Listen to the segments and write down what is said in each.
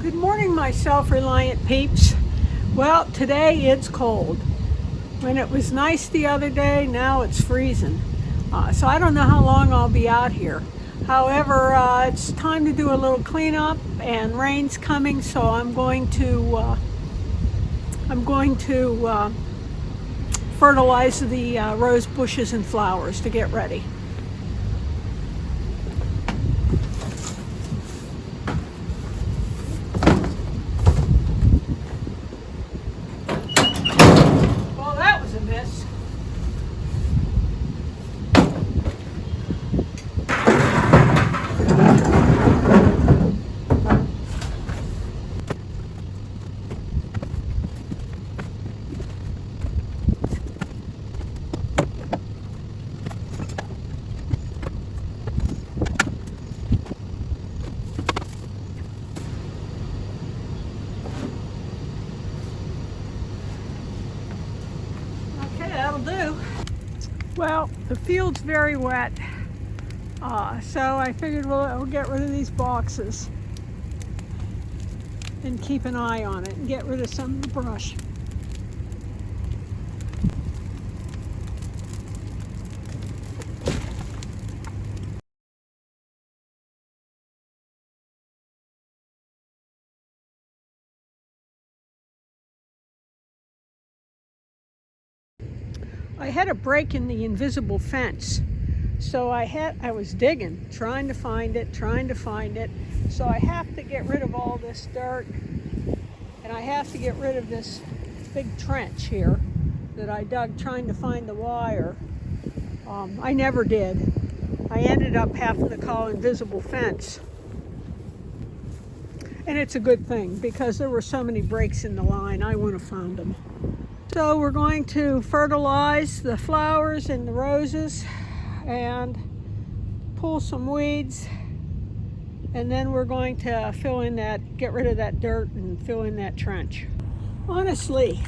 Good morning, my self-reliant peeps. Well, today it's cold. When it was nice the other day, now it's freezing. So I don't know how long I'll be out here. However, it's time to do a little cleanup, and rain's coming, so I'm going to fertilize the rose bushes and flowers to get ready. Well, that was a miss. That'll do. Well, the field's very wet, so I figured we'll get rid of these boxes and keep an eye on it and get rid of some of the brush. I had a break in the invisible fence, so I was digging, trying to find it. So I have to get rid of all this dirt, and I have to get rid of this big trench here that I dug trying to find the wire. I never did. I ended up having to call invisible fence. And it's a good thing, because there were so many breaks in the line, I wouldn't have found them. So we're going to fertilize the flowers and the roses and pull some weeds, and then we're going to get rid of that dirt and fill in that trench. Honestly,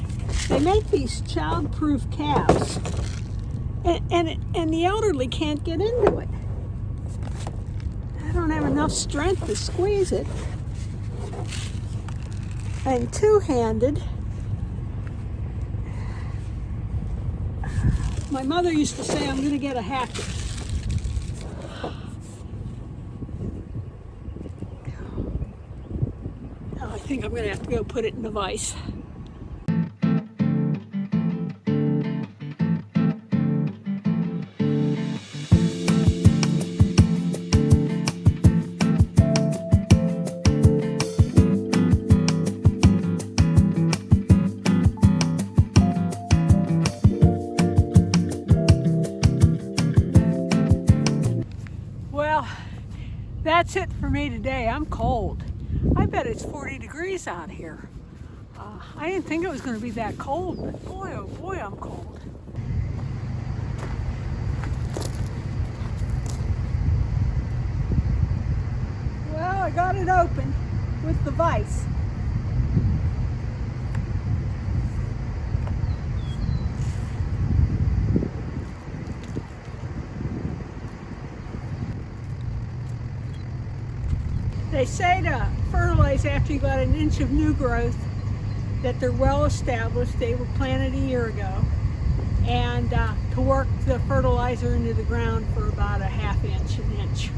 they make these child-proof calves, and the elderly can't get into it. I don't have enough strength to squeeze it. And two-handed. My mother used to say, I'm going to get a hatchet. Oh, I think I'm going to have to go put it in the vise. Well, that's it for me today. I'm cold. I bet it's 40 degrees out here. I didn't think it was going to be that cold, but boy, oh boy, I'm cold. Well, I got it open with the vise. They say to fertilize after you got an inch of new growth, that they're well established. They were planted a year ago. And to work the fertilizer into the ground for about a half inch, an inch.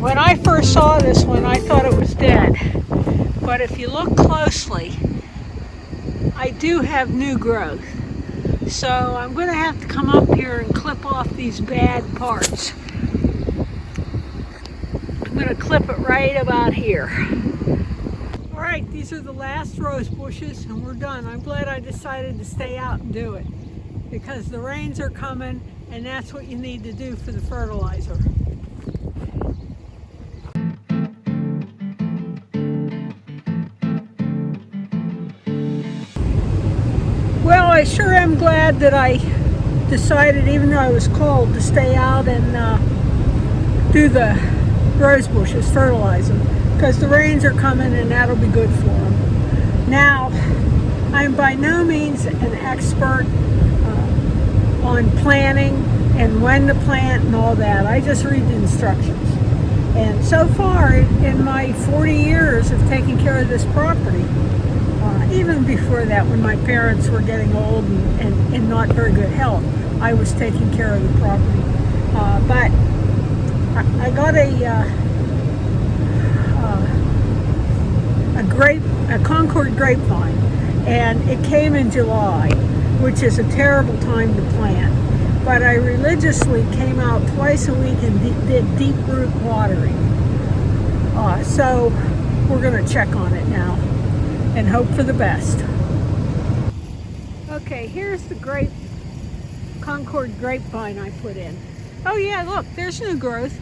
When I first saw this one, I thought it was dead. But if you look closely, I do have new growth. So I'm going to have to come up here and clip off these bad parts. I'm going to clip it right about here. All right, these are the last rose bushes, and we're done. I'm glad I decided to stay out and do it, because the rains are coming, and that's what you need to do for the fertilizer. Well, I sure am glad that I decided, even though it was cold, to stay out and do the rose bushes, fertilize them, because the rains are coming and that'll be good for them. Now, I'm by no means an expert on planting and when to plant and all that. I just read the instructions. And so far, in my 40 years of taking care of this property, even before that, when my parents were getting old and in not very good health, I was taking care of the property. But I got a Concord grapevine, and it came in July, which is a terrible time to plant. But I religiously came out twice a week and did deep root watering. So we're going to check on it now and hope for the best. Okay, here's the Concord grapevine I put in. Oh yeah, look, there's new growth.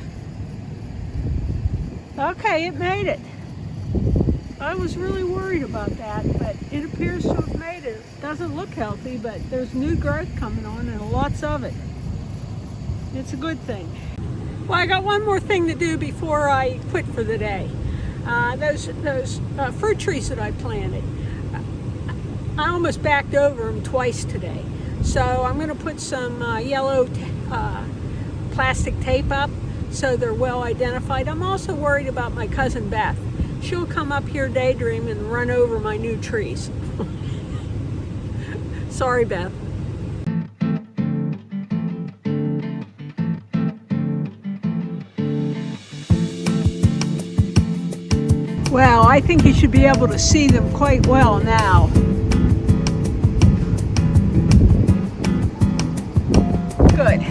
Okay, it made it. I was really worried about that, but it appears to have made it. It doesn't look healthy, but there's new growth coming on and lots of it. It's a good thing. Well, I got one more thing to do before I quit for the day. Those fruit trees that I planted, I almost backed over them twice today. So I'm going to put some yellow plastic tape up so they're well identified. I'm also worried about my cousin Beth. She'll come up here daydream and run over my new trees. Sorry, Beth. Well, I think you should be able to see them quite well now. Good.